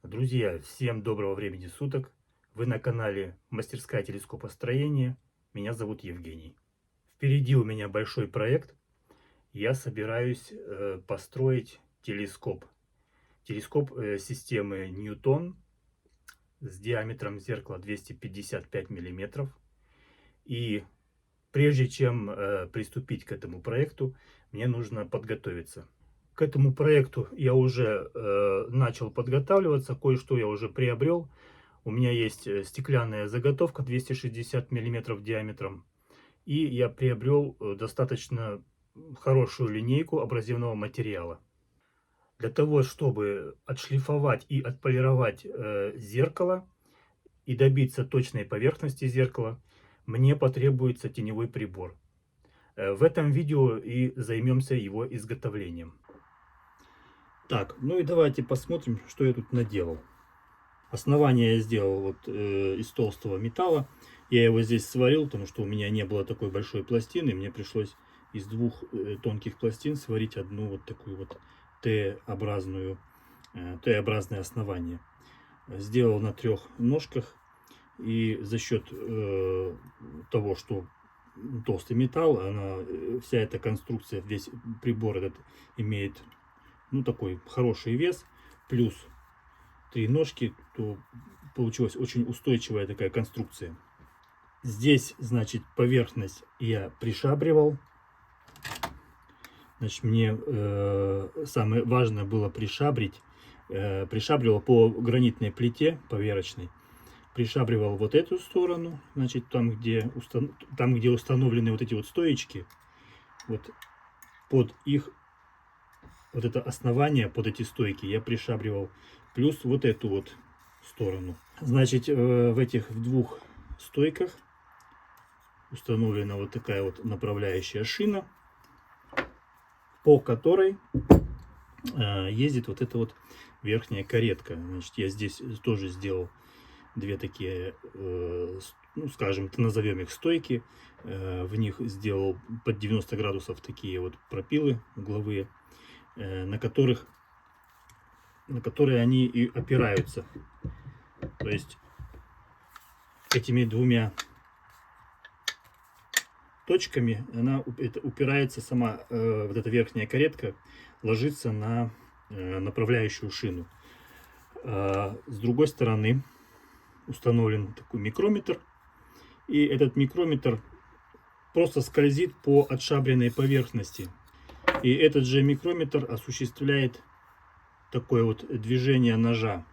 Друзья, всем доброго времени суток. Вы на канале Мастерская телескопостроения. Меня зовут Евгений. Впереди у меня большой проект. Я собираюсь построить телескоп. Телескоп системы Ньютон с диаметром зеркала 255 миллиметров. И прежде чем приступить к этому проекту, мне нужно подготовиться. К этому проекту я уже начал подготавливаться, кое-что я уже приобрел. У меня есть стеклянная заготовка 260 миллиметров диаметром. И я приобрел достаточно хорошую линейку абразивного материала. Для того, чтобы отшлифовать и отполировать зеркало и добиться точной поверхности зеркала, мне потребуется теневой прибор. В этом видео и займемся его изготовлением. Так, ну и давайте посмотрим, что я тут наделал. Основание я сделал вот из толстого металла. Я его здесь сварил, потому что у меня не было такой большой пластины. Мне пришлось из двух тонких пластин сварить одну вот такую вот Т-образное основание. Сделал на 3 ножках. И за счет того, что толстый металл, вся эта конструкция, весь прибор этот имеет такой хороший вес, плюс 3 ножки, то получилась очень устойчивая такая конструкция. Здесь, значит, поверхность я пришабривал. Значит, мне самое важное было пришабрить. Пришабривал по гранитной плите поверхностной. Пришабривал вот эту сторону, значит, там, где установлены вот эти вот стоечки, вот под их вот это основание, под эти стойки я пришабривал, плюс вот эту вот сторону. Значит, в этих двух стойках установлена вот такая вот направляющая шина, по которой ездит вот эта вот верхняя каретка. Значит, я здесь тоже сделал две такие, ну, скажем, назовем их стойки. В них сделал под 90 градусов такие вот пропилы угловые, на которые они и опираются. То есть этими двумя точками она упирается сама, вот эта верхняя каретка ложится на направляющую шину. С другой стороны установлен такой микрометр, и этот микрометр просто скользит по отшабренной поверхности. И этот же микрометр осуществляет такое вот движение ножа.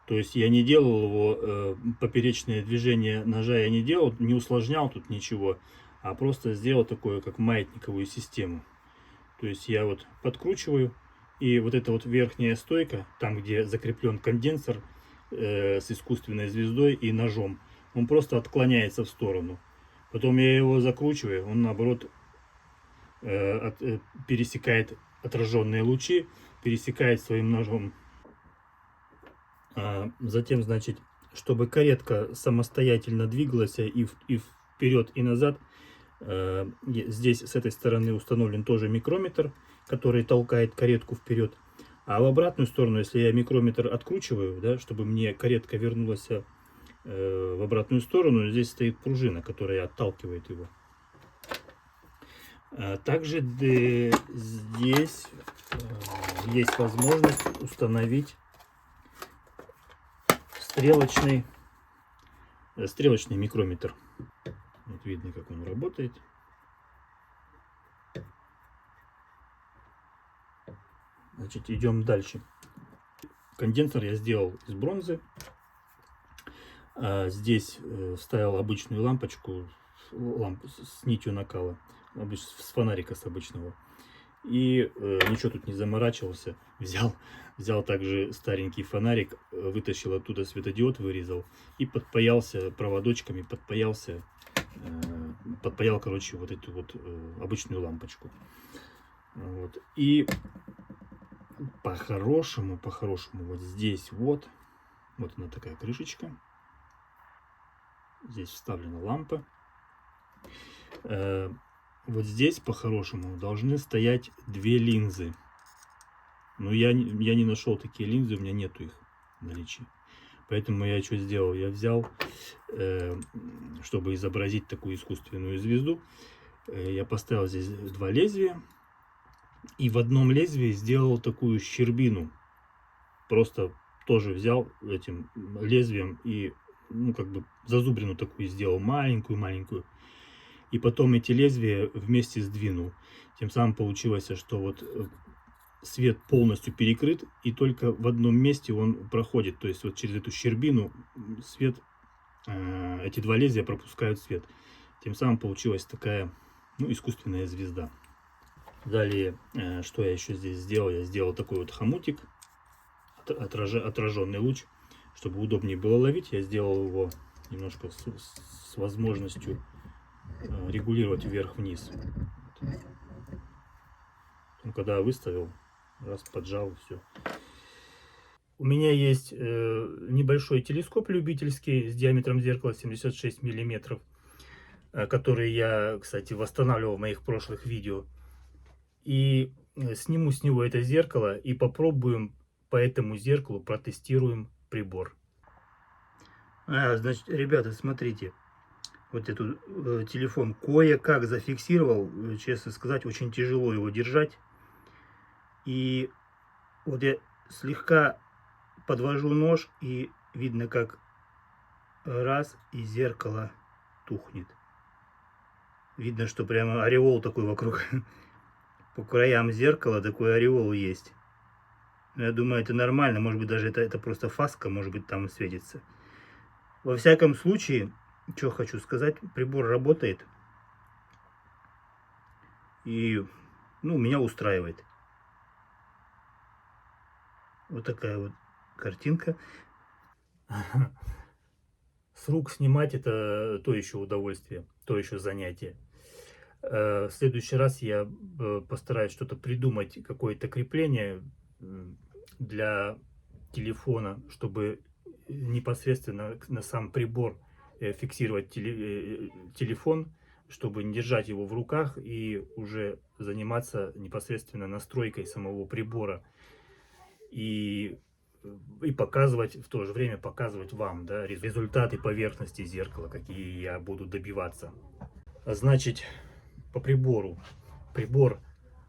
То есть я не делал его, поперечное движение ножа я не делал, не усложнял тут ничего, а просто сделал такое, как маятниковую систему. То есть я вот подкручиваю, и вот эта вот верхняя стойка, там где закреплен конденсор с искусственной звездой и ножом, он просто отклоняется в сторону. Потом я его закручиваю, он наоборот пересекает отраженные лучи, пересекает своим ножом. Затем, значит, чтобы каретка самостоятельно двигалась и вперед, и назад, здесь с этой стороны установлен тоже микрометр, который толкает каретку вперед. А в обратную сторону, если я микрометр откручиваю, да, чтобы мне каретка вернулась в обратную сторону, здесь стоит пружина, которая отталкивает его. Также здесь есть возможность установить стрелочный микрометр. Вот видно, как он работает. Значит, идем дальше. Конденсор я сделал из бронзы. Здесь вставил обычную лампочку, с нитью накала, с фонарика с обычного. И ничего тут не заморачивался. Взял также старенький фонарик, вытащил оттуда светодиод, вырезал и подпаялся проводочками, подпаял, короче, вот эту вот обычную лампочку. Вот. И по-хорошему, вот здесь вот она такая крышечка. Здесь вставлена лампа. Вот здесь по-хорошему должны стоять 2 линзы. Но я не нашел такие линзы, у меня нету их. в наличии. Поэтому я что сделал? Я взял, чтобы изобразить такую искусственную звезду, я поставил здесь два лезвия. И в одном лезвии сделал такую щербину. Просто тоже взял этим лезвием и, ну, как бы зазубрину такую сделал, маленькую-маленькую. И потом эти лезвия вместе сдвинул. Тем самым получилось, что вот свет полностью перекрыт, и только в одном месте он проходит. То есть вот через эту щербину свет, эти два лезвия пропускают свет. Тем самым получилась такая, ну, искусственная звезда. Далее, что я еще здесь сделал? Я сделал такой вот хомутик, отраженный луч, чтобы удобнее было ловить. Я сделал его немножко с возможностью регулировать вверх-вниз. Когда выставил, раз поджал, все. У меня есть небольшой телескоп любительский с диаметром зеркала 76 миллиметров, который я, кстати, восстанавливал в моих прошлых видео. И сниму с него это зеркало и попробуем по этому зеркалу протестируем прибор. Значит, ребята, смотрите. Вот этот телефон кое-как зафиксировал. Честно сказать, очень тяжело его держать. И вот я слегка подвожу нож, и видно, как раз и зеркало тухнет. Видно, что прямо ореол такой вокруг. По краям зеркала такой ореол есть. Но я думаю, это нормально. Может быть, даже это просто фаска, может быть, там светится. Во всяком случае, что хочу сказать, прибор работает. И, ну, меня устраивает. Вот такая вот картинка. С рук снимать — это то еще удовольствие, то еще занятие. В следующий раз я постараюсь что-то придумать, какое-то крепление для телефона, чтобы непосредственно на сам прибор фиксировать телефон, чтобы не держать его в руках и уже заниматься непосредственно настройкой самого прибора. И показывать, в то же время показывать вам, да, результаты поверхности зеркала, какие я буду добиваться. Значит, по прибору. Прибор,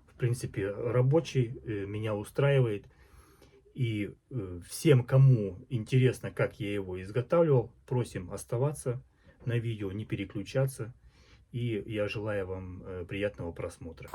в принципе, рабочий, меня устраивает. И всем, кому интересно, как я его изготавливал, просим оставаться на видео, не переключаться. И я желаю вам приятного просмотра.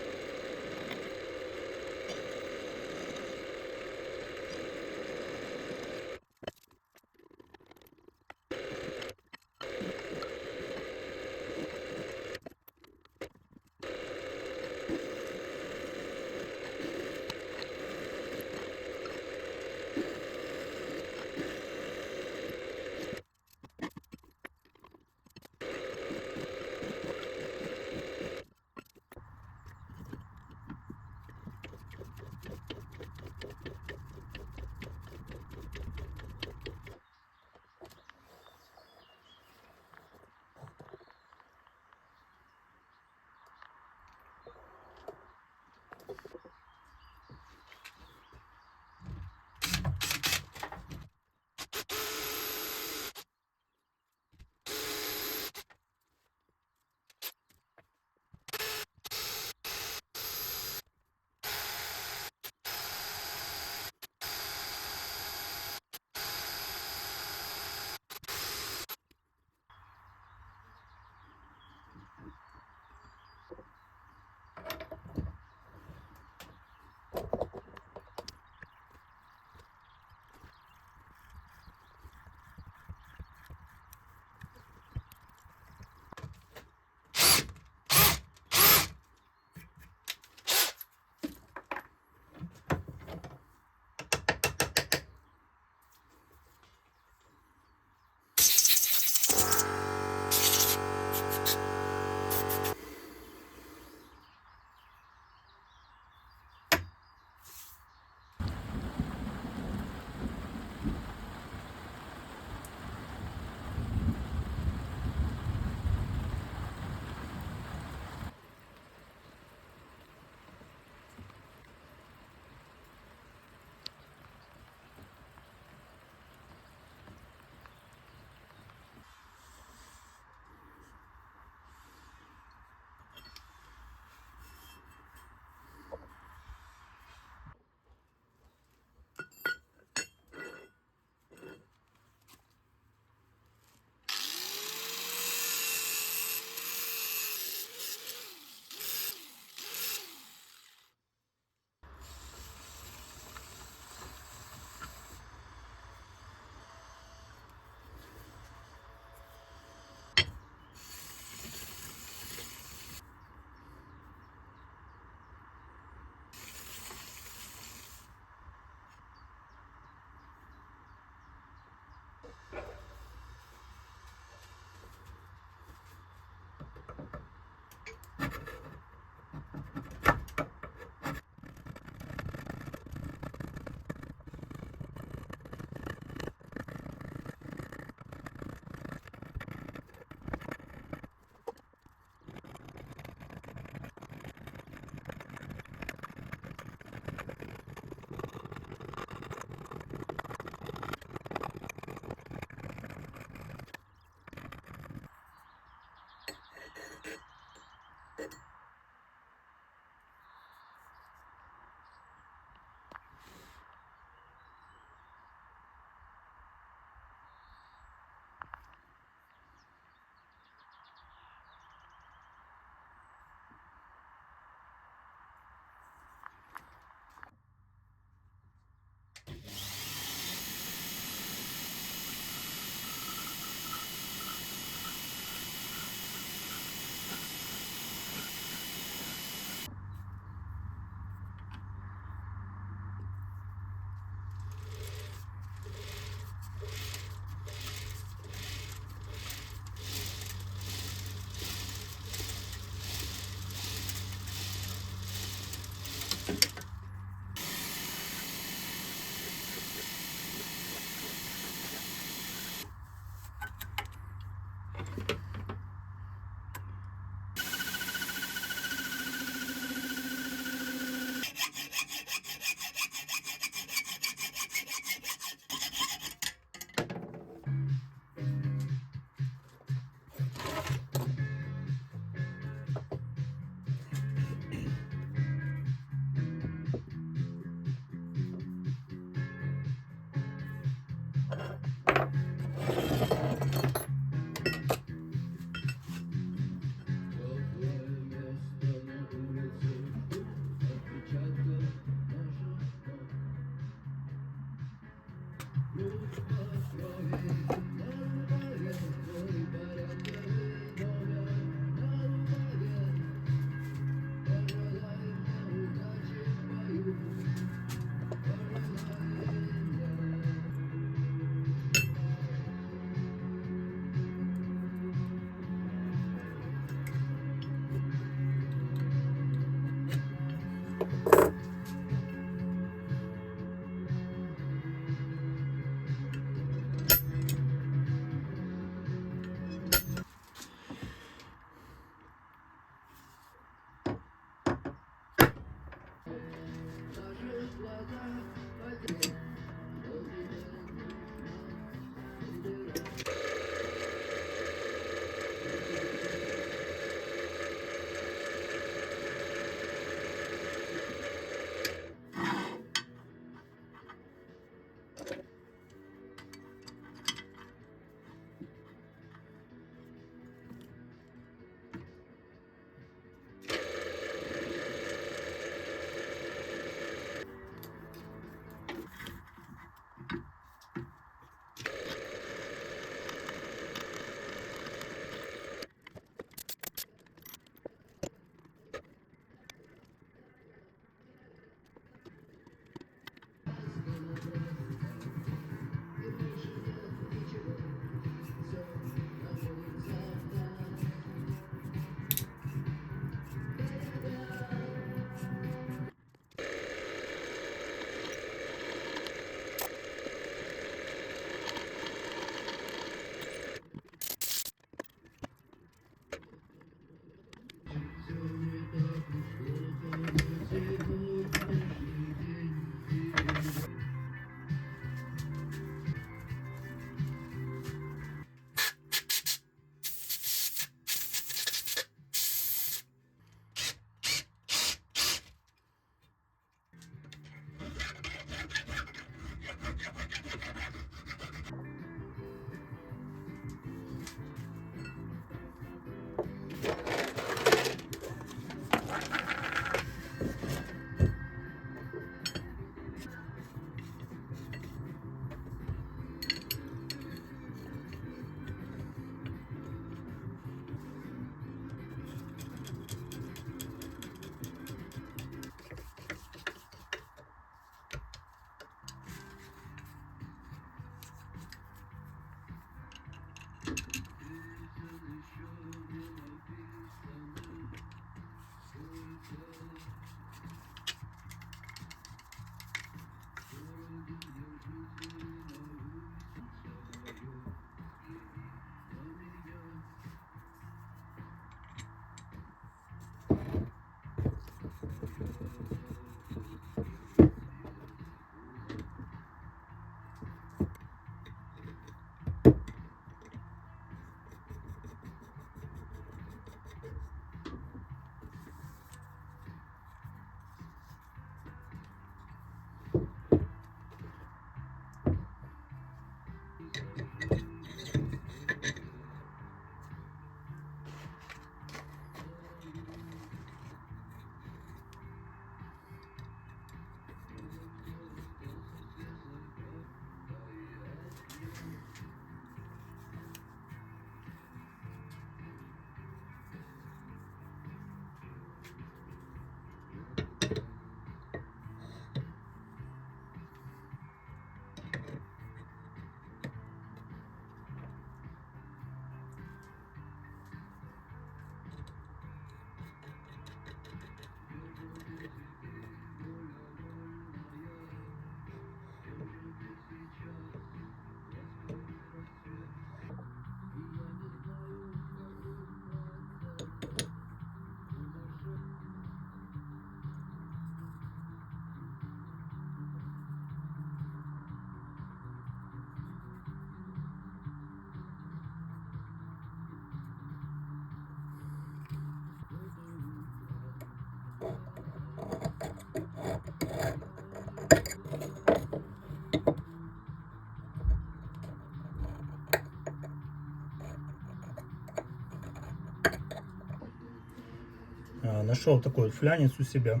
Нашел такой вот флянец у себя.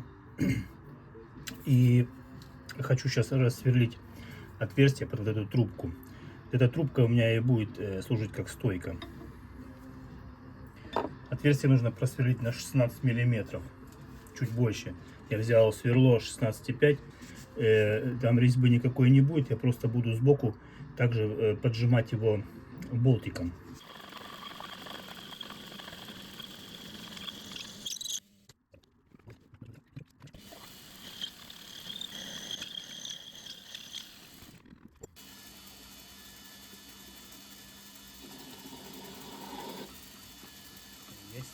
И хочу сейчас рассверлить отверстие под вот эту трубку. Эта трубка у меня и будет служить как стойка. Отверстие нужно просверлить на 16 миллиметров, чуть больше. Я взял сверло 16,5. Там резьбы никакой не будет. Я просто буду сбоку также поджимать его болтиком. Есть.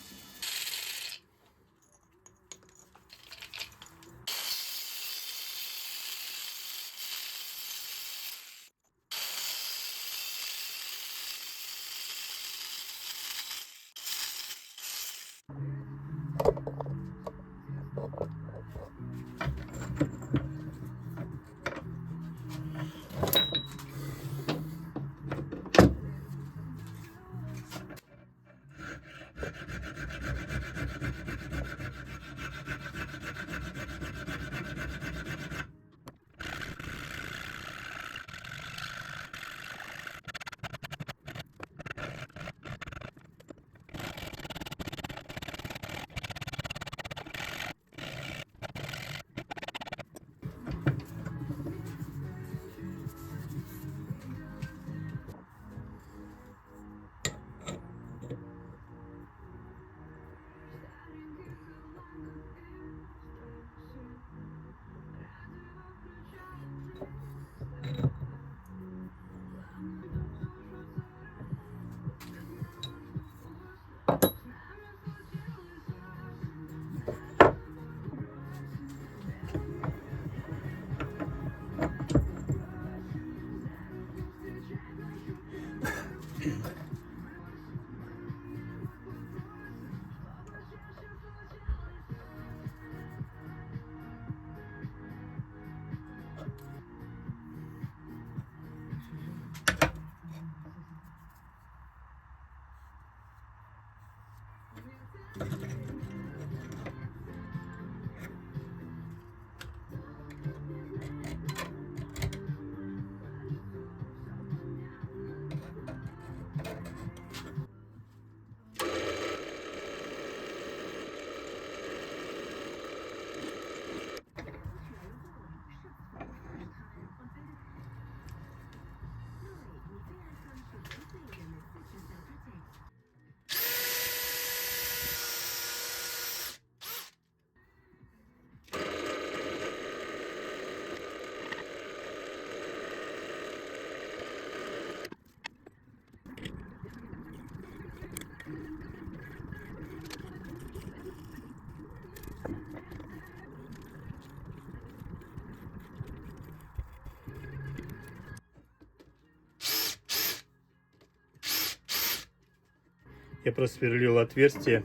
Я просверлил отверстие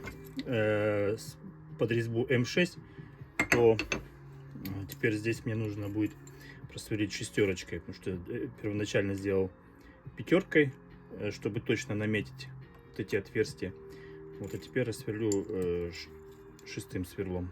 под резьбу М6, то теперь здесь мне нужно будет просверлить шестерочкой, потому что первоначально сделал пятеркой, чтобы точно наметить вот эти отверстия. Вот, а теперь рассверлю шестым сверлом.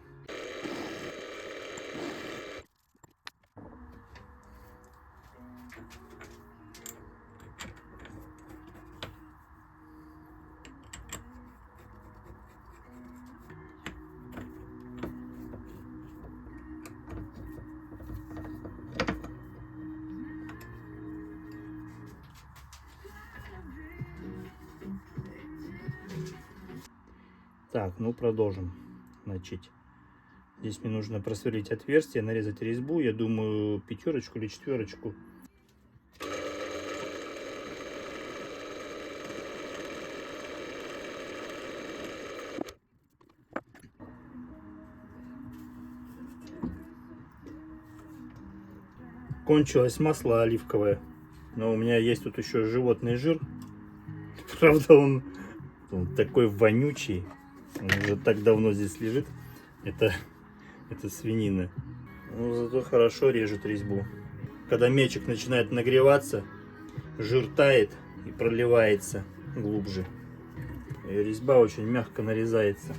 Так, ну продолжим. Значит, здесь мне нужно просверлить отверстие, нарезать резьбу. Я думаю, пятерочку или четверочку. Кончилось масло оливковое, но у меня есть тут еще животный жир. Правда, он такой вонючий. Он уже так давно здесь лежит. Это свинина. Ну, зато хорошо режет резьбу. Когда мечик начинает нагреваться, жир тает и проливается глубже. И резьба очень мягко нарезается.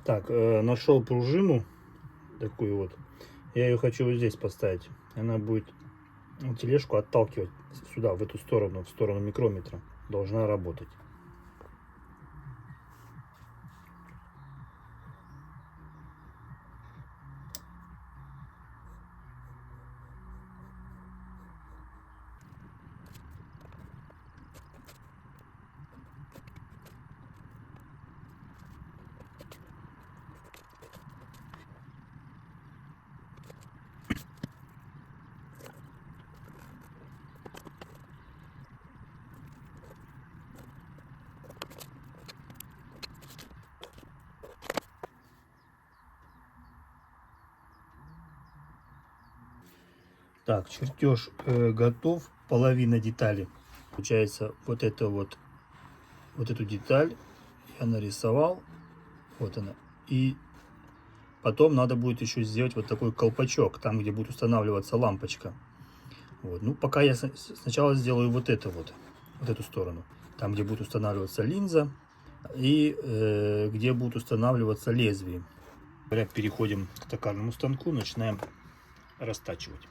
Так, нашел пружину такую вот. Я ее хочу вот здесь поставить. Она будет тележку отталкивать сюда, в эту сторону, в сторону микрометра. Должна работать. Так, чертеж готов, половина детали. Получается, вот эту деталь я нарисовал, вот она. И потом надо будет еще сделать вот такой колпачок, там, где будет устанавливаться лампочка. Вот. Ну, пока я сначала сделаю вот эту сторону, там, где будет устанавливаться линза и где будет устанавливаться лезвие. Переходим к токарному станку, начинаем растачивать.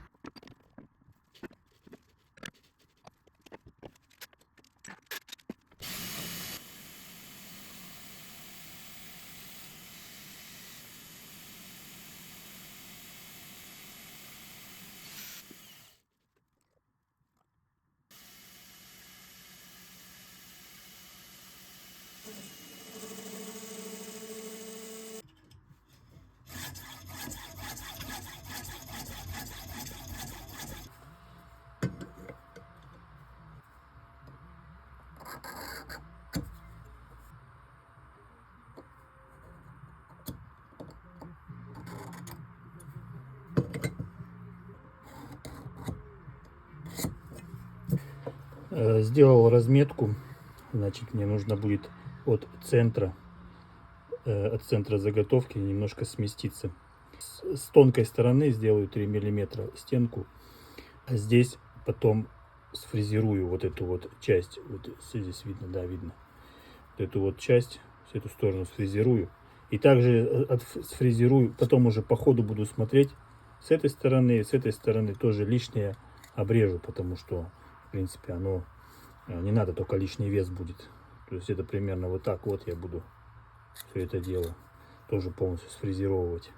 Сделал разметку, значит, мне нужно будет от центра заготовки немножко сместиться. С тонкой стороны сделаю 3 миллиметра стенку, а здесь потом сфрезерую вот эту вот часть. Вот здесь видно, да, видно. Вот эту вот часть, с эту сторону сфрезерую. И также сфрезерую, потом уже по ходу буду смотреть с этой стороны тоже лишнее обрежу, потому что, в принципе, оно не надо, только лишний вес будет. То есть это примерно вот так вот я буду все это дело тоже полностью сфрезеровывать.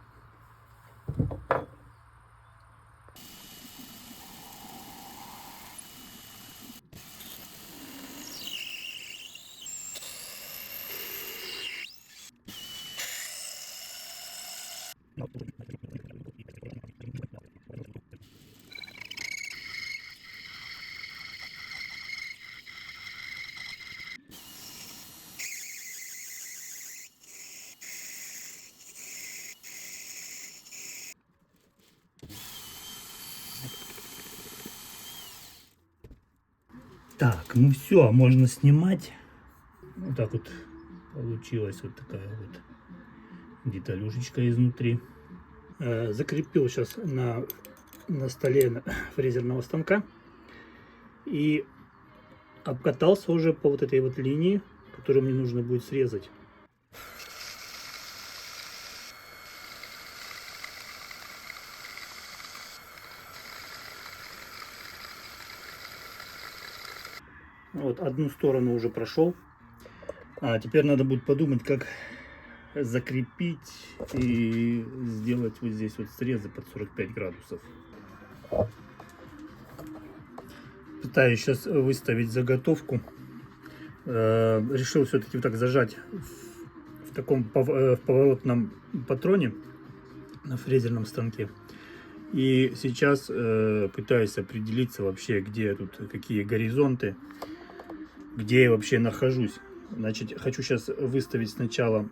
Так, ну все, можно снимать. Вот так вот получилась вот такая вот деталюшечка изнутри. Закрепил сейчас на столе фрезерного станка и обкатался уже по вот этой вот линии, которую мне нужно будет срезать. Вот одну сторону уже прошел. А теперь надо будет подумать, как закрепить и сделать вот здесь вот срезы под 45 градусов. Пытаюсь сейчас выставить заготовку. Решил все-таки вот так зажать в таком в поворотном патроне на фрезерном станке. И сейчас пытаюсь определиться вообще, где тут какие горизонты, где я вообще нахожусь. Значит, хочу сейчас выставить сначала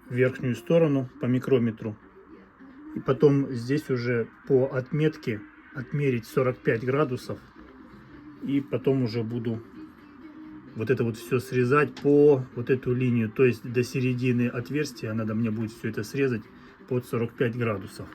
верхнюю сторону по микрометру. И потом здесь уже по отметке отмерить 45 градусов. И потом уже буду вот это вот все срезать по вот эту линию. То есть до середины отверстия надо мне будет все это срезать под 45 градусов.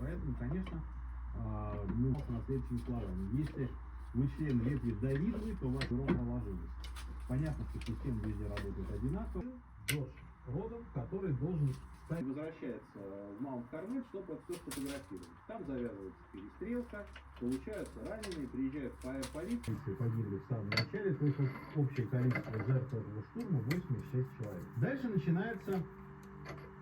Поэтому, конечно, мы на следующим словами. Если вы член ветви завидны, то ваш урок наложилось. Понятно, что система везде работает одинаково. Джош родом, который должен стать... Возвращается в Маунт Кармель, чтобы это все сфотографировать. Там завязывается перестрелка, получаются раненые, приезжают полиция. Погибли в самом начале, то есть общее количество жертв этого штурма 86 человек. Дальше начинается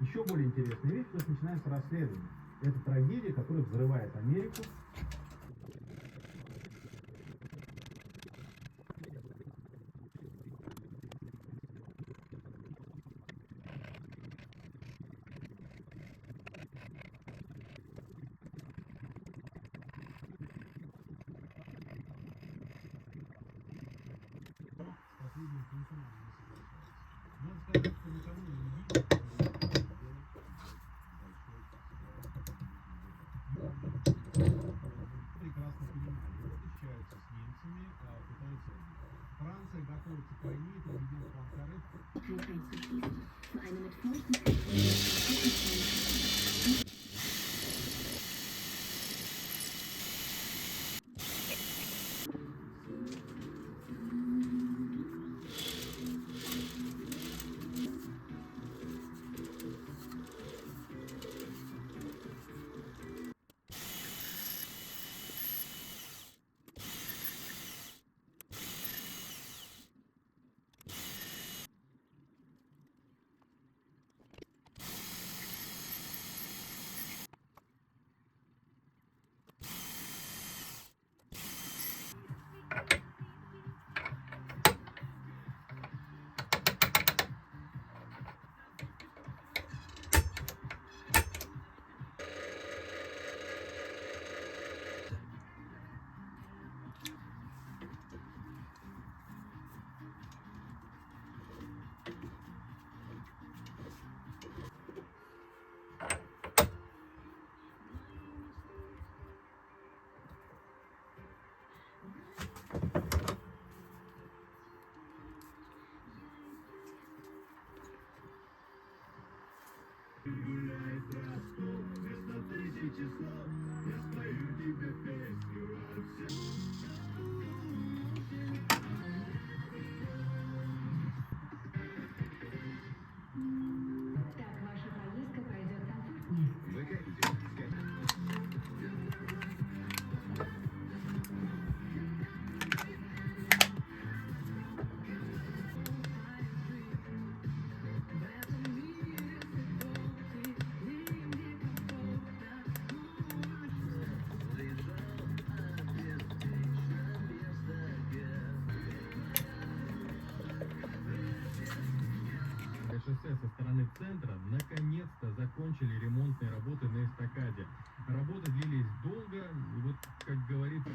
еще более интересная вещь, то есть начинается расследование. Это трагедия, которая взрывает Америку. Прекрасно понимали, встречаются с немцами, пытаются... Франция готовится к войне, президент Панкаре. охраны центра наконец-то закончили ремонтные работы на эстакаде. Работы длились долго, и вот, как говорится...